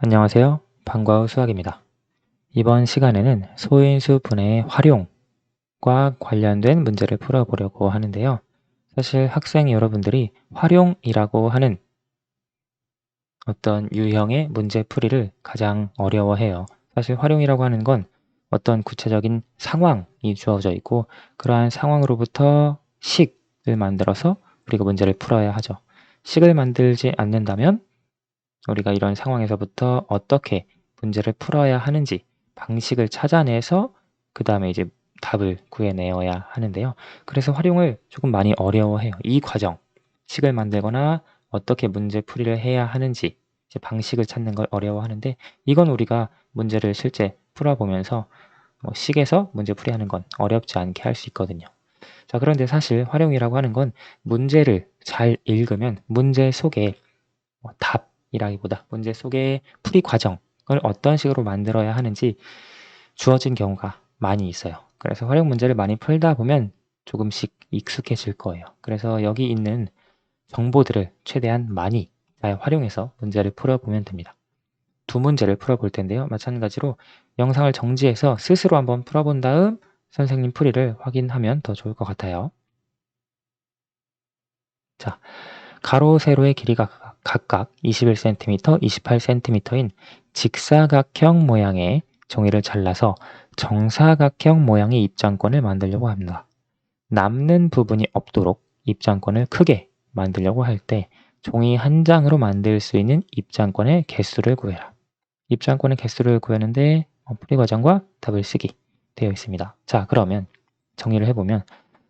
안녕하세요. 방과후 수학입니다. 이번 시간에는 소인수 분해의 활용과 관련된 문제를 풀어보려고 하는데요. 사실 학생 여러분들이 활용이라고 하는 어떤 유형의 문제풀이를 가장 어려워해요. 사실 활용이라고 하는 건 어떤 구체적인 상황이 주어져 있고 그러한 상황으로부터 식을 만들어서 우리가 문제를 풀어야 하죠. 식을 만들지 않는다면 우리가 이런 상황에서부터 어떻게 문제를 풀어야 하는지 방식을 찾아내서 그 다음에 이제 답을 구해내어야 하는데요. 그래서 활용을 조금 많이 어려워해요. 이 과정, 식을 만들거나 어떻게 문제풀이를 해야 하는지 이제 방식을 찾는 걸 어려워하는데 이건 우리가 문제를 실제 풀어보면서 식에서 문제풀이하는 건 어렵지 않게 할 수 있거든요. 자, 그런데 사실 활용이라고 하는 건 문제를 잘 읽으면 문제 속에 답이라기보다 문제 속의 풀이 과정을 어떤 식으로 만들어야 하는지 주어진 경우가 많이 있어요. 그래서 활용 문제를 많이 풀다 보면 조금씩 익숙해질 거예요. 그래서 여기 있는 정보들을 최대한 많이 잘 활용해서 문제를 풀어보면 됩니다. 두 문제를 풀어볼 텐데요. 마찬가지로 영상을 정지해서 스스로 한번 풀어본 다음 선생님 풀이를 확인하면 더 좋을 것 같아요. 자, 가로, 세로의 길이가 각각 21cm, 28cm인 직사각형 모양의 종이를 잘라서 정사각형 모양의 입장권을 만들려고 합니다. 남는 부분이 없도록 입장권을 크게 만들려고 할 때 종이 한 장으로 만들 수 있는 입장권의 개수를 구해라. 입장권의 개수를 구하는데 풀이 과정과 답을 쓰기 되어 있습니다. 자, 그러면 정리를 해보면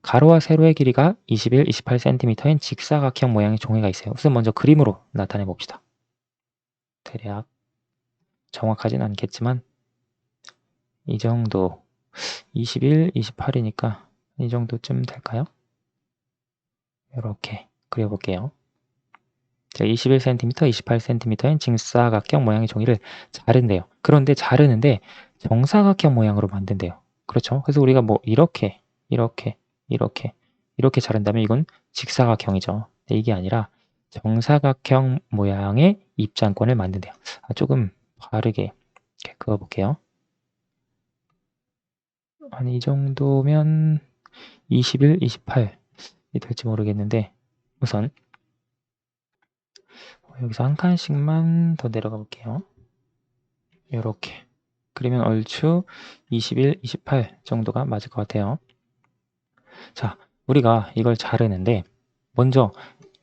가로와 세로의 길이가 21, 28cm인 직사각형 모양의 종이가 있어요. 우선 먼저 그림으로 나타내 봅시다. 대략 정확하진 않겠지만 이 정도 21, 28이니까 이 정도쯤 될까요? 이렇게 그려볼게요. 자, 21cm, 28cm인 직사각형 모양의 종이를 자른대요. 그런데 자르는데 정사각형 모양으로 만든대요. 그렇죠? 그래서 우리가 뭐 이렇게 자른다면 이건 직사각형이죠. 근데 이게 아니라 정사각형 모양의 입장권을 만든대요. 조금 바르게 이렇게 그어볼게요. 한 이 정도면 21, 28이 될지 모르겠는데 우선 여기서 한 칸씩만 더 내려가 볼게요. 이렇게 그리면 얼추 21, 28 정도가 맞을 것 같아요. 자, 우리가 이걸 자르는데 먼저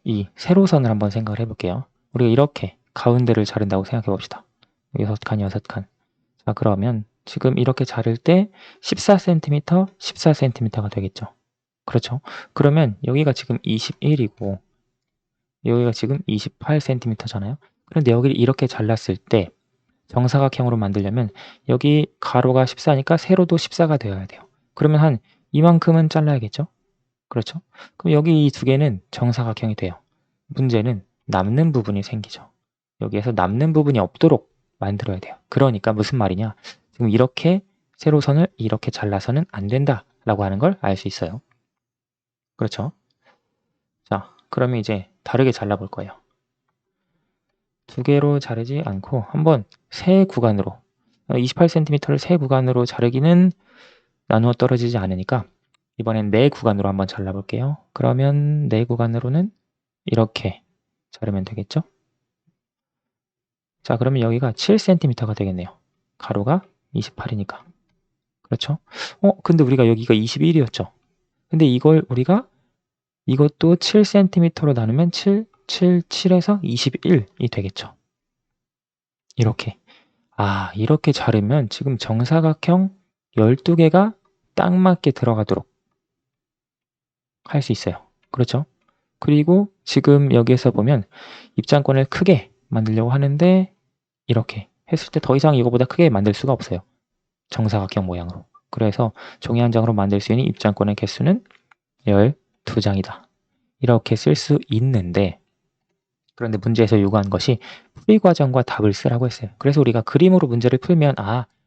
이 세로선을 한번 생각을 해볼게요. 우리가 이렇게 가운데를 자른다고 생각해 봅시다. 6칸, 6칸. 자, 그러면 지금 이렇게 자를 때 14cm, 14cm가 되겠죠. 그렇죠? 그러면 여기가 지금 21이고 여기가 지금 28cm잖아요. 그런데 여기를 이렇게 잘랐을 때 정사각형으로 만들려면 여기 가로가 14니까 세로도 14가 되어야 돼요. 그러면 한 이만큼은 잘라야겠죠? 그렇죠? 그럼 여기 이 두 개는 정사각형이 돼요. 문제는 남는 부분이 생기죠. 여기에서 남는 부분이 없도록 만들어야 돼요. 그러니까 무슨 말이냐? 지금 이렇게 세로선을 이렇게 잘라서는 안 된다라고 하는 걸 알 수 있어요. 그렇죠? 자, 그러면 이제 다르게 잘라볼 거예요. 두 개로 자르지 않고 한번 세 구간으로 28cm를 세 구간으로 자르기는 나누어 떨어지지 않으니까 이번엔 네 구간으로 한번 잘라볼게요. 그러면 네 구간으로는 이렇게 자르면 되겠죠? 자, 그러면 여기가 7cm가 되겠네요. 가로가 28이니까. 그렇죠? 근데 우리가 여기가 21이었죠? 근데 이걸 우리가 이것도 7cm로 나누면 7, 7, 7에서 21이 되겠죠? 이렇게. 이렇게 자르면 지금 정사각형 12개가 딱 맞게 들어가도록 할 수 있어요. 그렇죠? 그리고 지금 여기에서 보면 입장권을 크게 만들려고 하는데 이렇게 했을 때 더 이상 이거보다 크게 만들 수가 없어요. 정사각형 모양으로. 그래서 종이 한 장으로 만들 수 있는 입장권의 개수는 12장이다. 이렇게 쓸 수 있는데 그런데 문제에서 요구한 것이 풀이 과정과 답을 쓰라고 했어요. 그래서 우리가 그림으로 문제를 풀면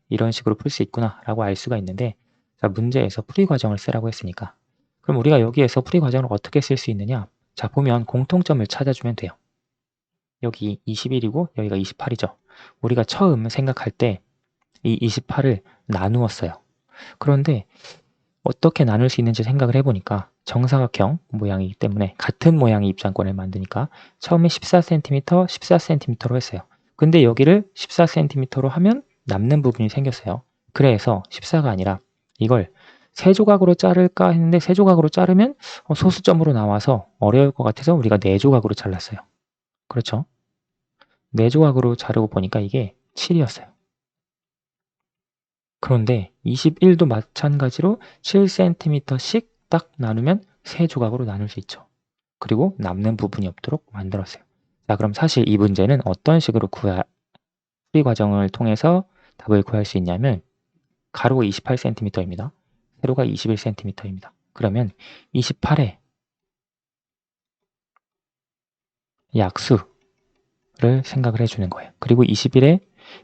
이런 식으로 풀 수 있구나 라고 알 수가 있는데 자, 문제에서 풀이 과정을 쓰라고 했으니까 그럼 우리가 여기에서 풀이 과정을 어떻게 쓸 수 있느냐? 자, 보면 공통점을 찾아주면 돼요. 여기 21이고 여기가 28이죠. 우리가 처음 생각할 때 이 28을 나누었어요. 그런데 어떻게 나눌 수 있는지 생각을 해보니까 정사각형 모양이기 때문에 같은 모양의 입장권을 만드니까 처음에 14cm, 14cm로 했어요. 근데 여기를 14cm로 하면 남는 부분이 생겼어요. 그래서 14가 아니라 이걸 세 조각으로 자를까 했는데 세 조각으로 자르면 소수점으로 나와서 어려울 것 같아서 우리가 네 조각으로 잘랐어요. 그렇죠? 네 조각으로 자르고 보니까 이게 7이었어요. 그런데 21도 마찬가지로 7cm씩 딱 나누면 세 조각으로 나눌 수 있죠. 그리고 남는 부분이 없도록 만들었어요. 자, 그럼 사실 이 문제는 어떤 식으로 풀이 과정을 통해서 답을 구할 수 있냐면 가로가 28cm입니다. 세로가 21cm입니다. 그러면 28의 약수를 생각을 해주는 거예요. 그리고 21의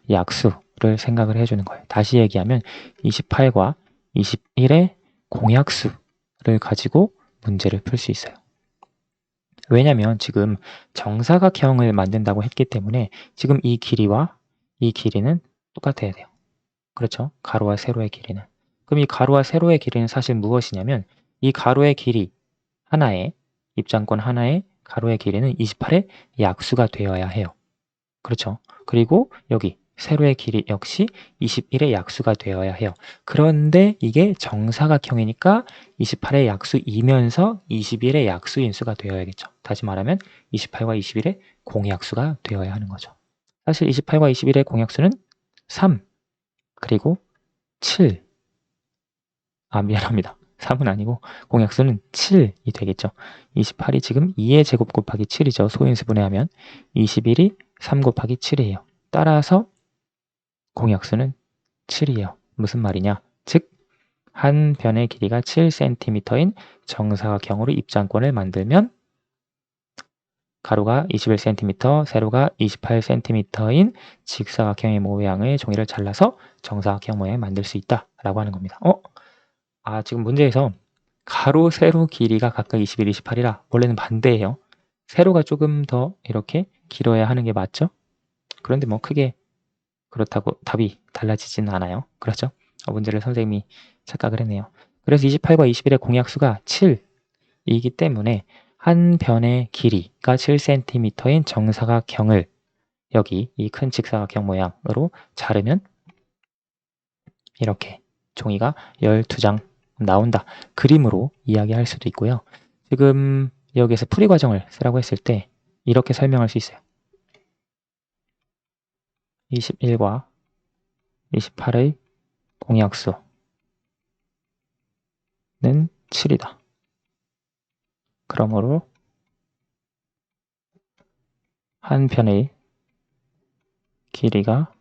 약수를 생각을 해주는 거예요. 다시 얘기하면 28과 21의 공약수를 가지고 문제를 풀 수 있어요. 왜냐면 지금 정사각형을 만든다고 했기 때문에 지금 이 길이와 이 길이는 똑같아야 돼요. 그렇죠? 가로와 세로의 길이는. 그럼 이 가로와 세로의 길이는 사실 무엇이냐면 이 가로의 길이 하나에 입장권 하나의 가로의 길이는 28의 약수가 되어야 해요. 그렇죠? 그리고 여기 세로의 길이 역시 21의 약수가 되어야 해요. 그런데 이게 정사각형이니까 28의 약수이면서 21의 약수인수가 되어야겠죠. 다시 말하면 28과 21의 공약수가 되어야 하는 거죠. 사실 28과 21의 공약수는 3 그리고 7 미안합니다. 3은 아니고 공약수는 7이 되겠죠. 28이 지금 2의 제곱 곱하기 7이죠. 소인수분해하면 21이 3 곱하기 7이에요. 따라서 공약수는 7이에요. 무슨 말이냐? 즉, 한 변의 길이가 7cm인 정사각형으로 입장권을 만들면 가로가 21cm, 세로가 28cm인 직사각형의 모양의 종이를 잘라서 정사각형 모양을 만들 수 있다라고 하는 겁니다. 지금 문제에서 가로, 세로 길이가 각각 21, 28이라 원래는 반대예요. 세로가 조금 더 이렇게 길어야 하는 게 맞죠? 그런데 뭐 크게 그렇다고 답이 달라지지는 않아요. 그렇죠? 문제를 선생님이 착각을 했네요. 그래서 28과 21의 공약수가 7이기 때문에 한 변의 길이가 7cm인 정사각형을 여기 이 큰 직사각형 모양으로 자르면 이렇게 종이가 12장 나온다. 그림으로 이야기할 수도 있고요. 지금 여기에서 풀이 과정을 쓰라고 했을 때 이렇게 설명할 수 있어요. 21과 28의 공약수는 7이다. 그러므로 한 편의 길이가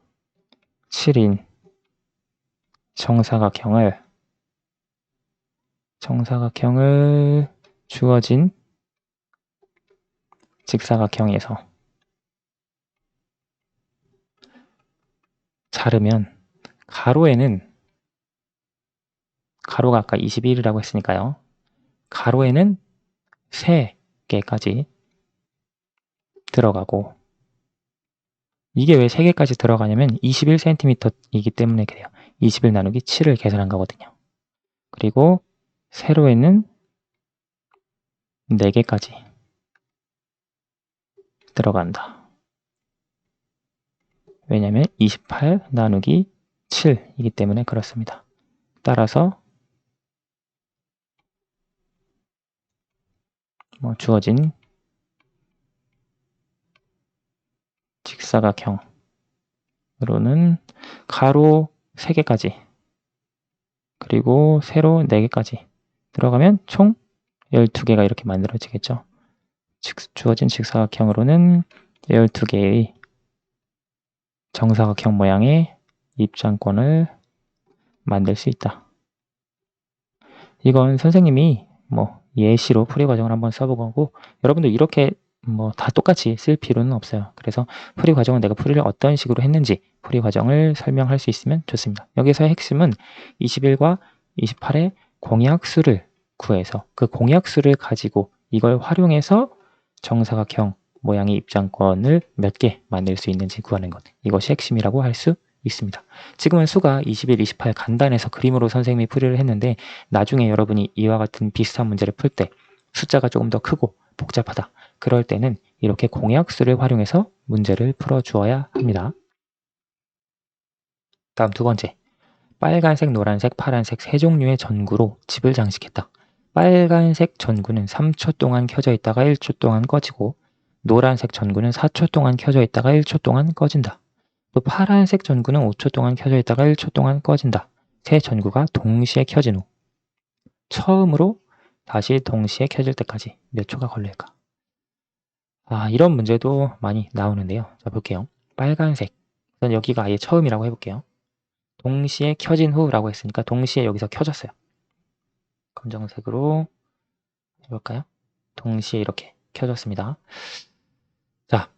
7인 정사각형을 주어진 직사각형에서 자르면 가로가 아까 21이라고 했으니까요. 가로에는 3개까지 들어가고 이게 왜 3개까지 들어가냐면 21cm이기 때문에 그래요. 21 나누기 7을 계산한 거거든요. 그리고 세로에는 4개까지 들어간다. 왜냐면 28 나누기 7이기 때문에 그렇습니다. 따라서 주어진 직사각형으로는 가로 3개까지 그리고 세로 4개까지 들어가면 총 12개가 이렇게 만들어지겠죠. 주어진 직사각형으로는 12개의 정사각형 모양의 입장권을 만들 수 있다. 이건 선생님이 예시로 풀이 과정을 한번 써보고 여러분도 이렇게 다 똑같이 쓸 필요는 없어요. 그래서 풀이 과정은 내가 풀이를 어떤 식으로 했는지 풀이 과정을 설명할 수 있으면 좋습니다. 여기서의 핵심은 21과 28의 공약수를 구해서 그 공약수를 가지고 이걸 활용해서 정사각형 모양의 입장권을 몇 개 만들 수 있는지 구하는 것. 이것이 핵심이라고 할 수 있습니다. 지금은 수가 21, 28 간단해서 그림으로 선생님이 풀이를 했는데 나중에 여러분이 이와 같은 비슷한 문제를 풀 때 숫자가 조금 더 크고 복잡하다. 그럴 때는 이렇게 공약수를 활용해서 문제를 풀어주어야 합니다. 다음 두 번째. 빨간색, 노란색, 파란색 세 종류의 전구로 집을 장식했다. 빨간색 전구는 3초 동안 켜져 있다가 1초 동안 꺼지고 노란색 전구는 4초 동안 켜져 있다가 1초 동안 꺼진다. 또 파란색 전구는 5초 동안 켜져 있다가 1초 동안 꺼진다. 세 전구가 동시에 켜진 후 처음으로 다시 동시에 켜질 때까지 몇 초가 걸릴까? 이런 문제도 많이 나오는데요. 자, 볼게요. 빨간색. 우선 여기가 아예 처음이라고 해볼게요. 동시에 켜진 후라고 했으니까 동시에 여기서 켜졌어요. 검정색으로 해볼까요? 동시에 이렇게 켜졌습니다. 자,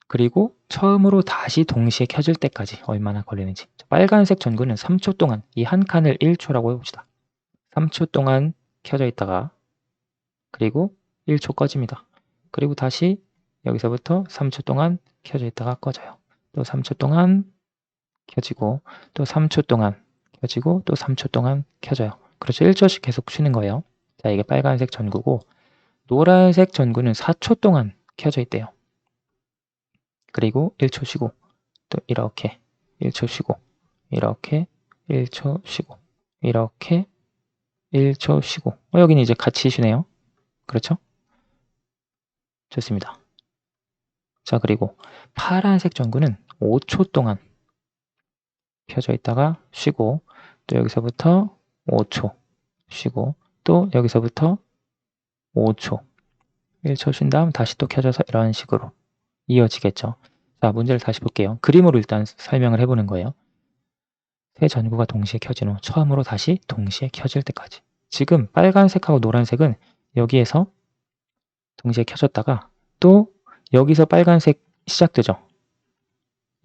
그리고 처음으로 다시 동시에 켜질 때까지 얼마나 걸리는지. 빨간색 전구는 3초 동안 이 한 칸을 1초라고 해봅시다. 3초 동안 켜져 있다가 그리고 1초 꺼집니다. 그리고 다시 여기서부터 3초 동안 켜져 있다가 꺼져요. 또 3초 동안 켜지고 또 3초 동안 켜지고 또 3초 동안 켜져요. 그렇죠. 1초씩 계속 쉬는 거예요. 자, 이게 빨간색 전구고 노란색 전구는 4초 동안 켜져 있대요. 그리고 1초 쉬고 또 이렇게 1초 쉬고 이렇게 1초 쉬고 이렇게 1초 쉬고 여기는 이제 같이 쉬네요. 그렇죠? 좋습니다. 자, 그리고 파란색 전구는 5초 동안 켜져 있다가 쉬고 또 여기서부터 5초 쉬고 또 여기서부터 5초 1초 쉰 다음 다시 또 켜져서 이런 식으로 이어지겠죠. 자, 문제를 다시 볼게요. 그림으로 일단 설명을 해보는 거예요. 세 전구가 동시에 켜진 후 처음으로 다시 동시에 켜질 때까지. 지금 빨간색하고 노란색은 여기에서 동시에 켜졌다가 또 여기서 빨간색 시작되죠.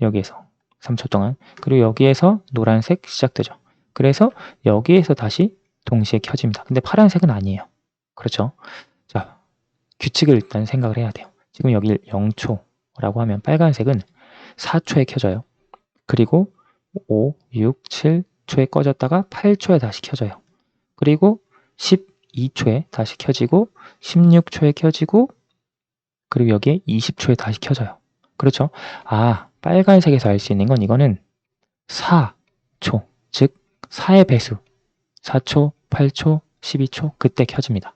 여기에서 3초 동안. 그리고 여기에서 노란색 시작되죠. 그래서 여기에서 다시 동시에 켜집니다. 근데 파란색은 아니에요. 그렇죠? 자, 규칙을 일단 생각을 해야 돼요. 지금 여기 0초라고 하면 빨간색은 4초에 켜져요. 그리고 5, 6, 7초에 꺼졌다가 8초에 다시 켜져요. 그리고 12초에 다시 켜지고 16초에 켜지고 그리고 여기에 20초에 다시 켜져요. 그렇죠? 빨간색에서 알 수 있는 건 이거는 4초, 즉 4의 배수 4초, 8초, 12초 그때 켜집니다.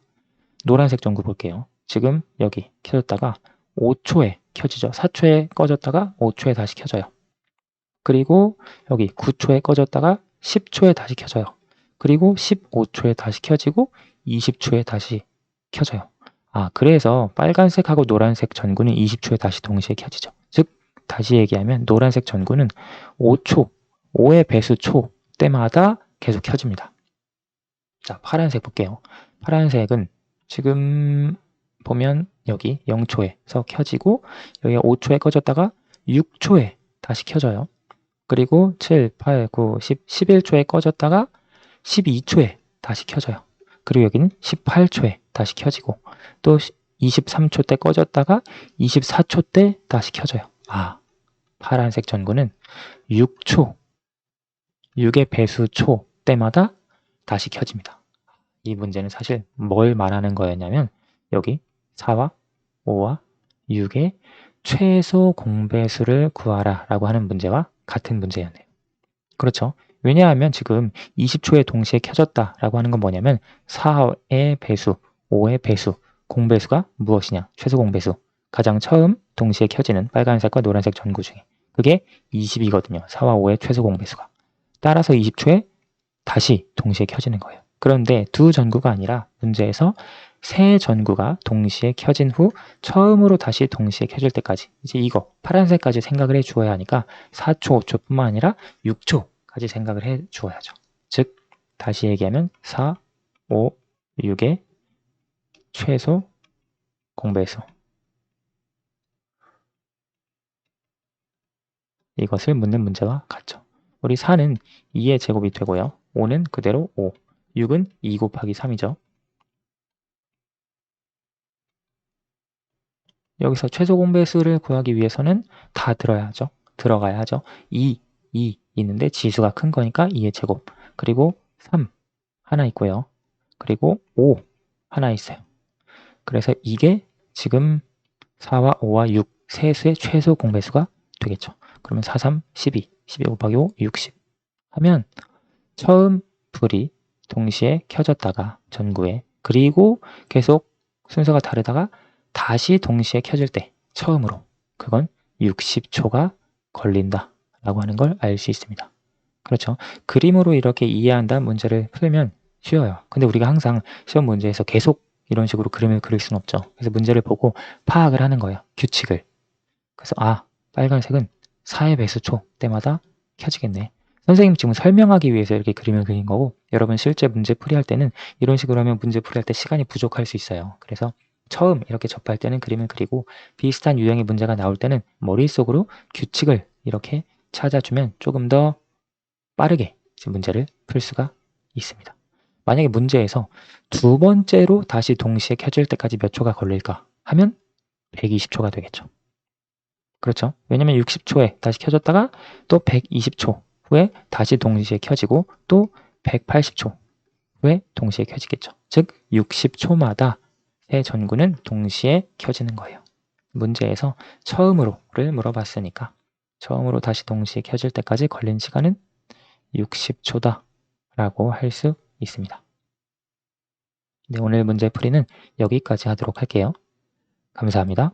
노란색 전구 볼게요. 지금 여기 켜졌다가 5초에 켜지죠. 4초에 꺼졌다가 5초에 다시 켜져요. 그리고 여기 9초에 꺼졌다가 10초에 다시 켜져요. 그리고 15초에 다시 켜지고 20초에 다시 켜져요. 그래서 빨간색하고 노란색 전구는 20초에 다시 동시에 켜지죠. 즉 다시 얘기하면 노란색 전구는 5초, 5의 배수 초 때마다 계속 켜집니다. 자, 파란색 볼게요. 파란색은 지금 보면 여기 0초에서 켜지고 여기 5초에 꺼졌다가 6초에 다시 켜져요. 그리고 7, 8, 9, 10, 11초에 꺼졌다가 12초에 다시 켜져요. 그리고 여기는 18초에 다시 켜지고 또 23초 때 꺼졌다가 24초 때 다시 켜져요. 파란색 전구는 6초, 6의 배수 초 때마다 다시 켜집니다. 이 문제는 사실 뭘 말하는 거였냐면 여기 4와 5와 6의 최소 공배수를 구하라 라고 하는 문제와 같은 문제였네요. 그렇죠. 왜냐하면 지금 20초에 동시에 켜졌다라고 하는 건 뭐냐면 4의 배수, 5의 배수, 공배수가 무엇이냐? 최소 공배수. 가장 처음 동시에 켜지는 빨간색과 노란색 전구 중에 그게 20이거든요. 4와 5의 최소 공배수가. 따라서 20초에 다시 동시에 켜지는 거예요. 그런데 두 전구가 아니라 문제에서 세 전구가 동시에 켜진 후 처음으로 다시 동시에 켜질 때까지 이제 이거 파란색까지 생각을 해 주어야 하니까 4초, 5초뿐만 아니라 6초까지 생각을 해 주어야죠. 즉 다시 얘기하면 4, 5, 6의 최소 공배수 이것을 묻는 문제와 같죠. 우리 4는 2의 제곱이 되고요. 5는 그대로 5, 6은 2 곱하기 3이죠. 여기서 최소 공배수를 구하기 위해서는 다 들어가야 하죠. 2 있는데 지수가 큰 거니까 2의 제곱. 그리고 3 하나 있고요. 그리고 5 하나 있어요. 그래서 이게 지금 4와 5와 6 세 수의 최소 공배수가 되겠죠. 그러면 4, 3, 12, 12 곱하기 5, 60 하면 처음 불이 동시에 켜졌다가 전구에, 그리고 계속 순서가 다르다가 다시 동시에 켜질 때 처음으로, 그건 60초가 걸린다 라고 하는 걸 알 수 있습니다. 그렇죠. 그림으로 이렇게 이해한다 문제를 풀면 쉬워요. 근데 우리가 항상 시험 문제에서 계속 이런 식으로 그림을 그릴 수는 없죠. 그래서 문제를 보고 파악을 하는 거예요. 규칙을. 그래서 빨간색은 4의 배수초 때마다 켜지겠네. 선생님 지금 설명하기 위해서 이렇게 그림을 그린 거고, 여러분 실제 문제 풀이할 때는 이런 식으로 하면 문제 풀이할 때 시간이 부족할 수 있어요. 그래서 처음 이렇게 접할 때는 그림을 그리고 비슷한 유형의 문제가 나올 때는 머릿속으로 규칙을 이렇게 찾아주면 조금 더 빠르게 문제를 풀 수가 있습니다. 만약에 문제에서 두 번째로 다시 동시에 켜질 때까지 몇 초가 걸릴까 하면 120초가 되겠죠. 그렇죠. 왜냐면 60초에 다시 켜졌다가 또 120초 후에 다시 동시에 켜지고 또 180초 후에 동시에 켜지겠죠. 즉 60초마다 새 전구는 동시에 켜지는 거예요. 문제에서 처음으로를 물어봤으니까 처음으로 다시 동시에 켜질 때까지 걸린 시간은 60초다 라고 할 수 있습니다. 네, 오늘 문제 풀이는 여기까지 하도록 할게요. 감사합니다.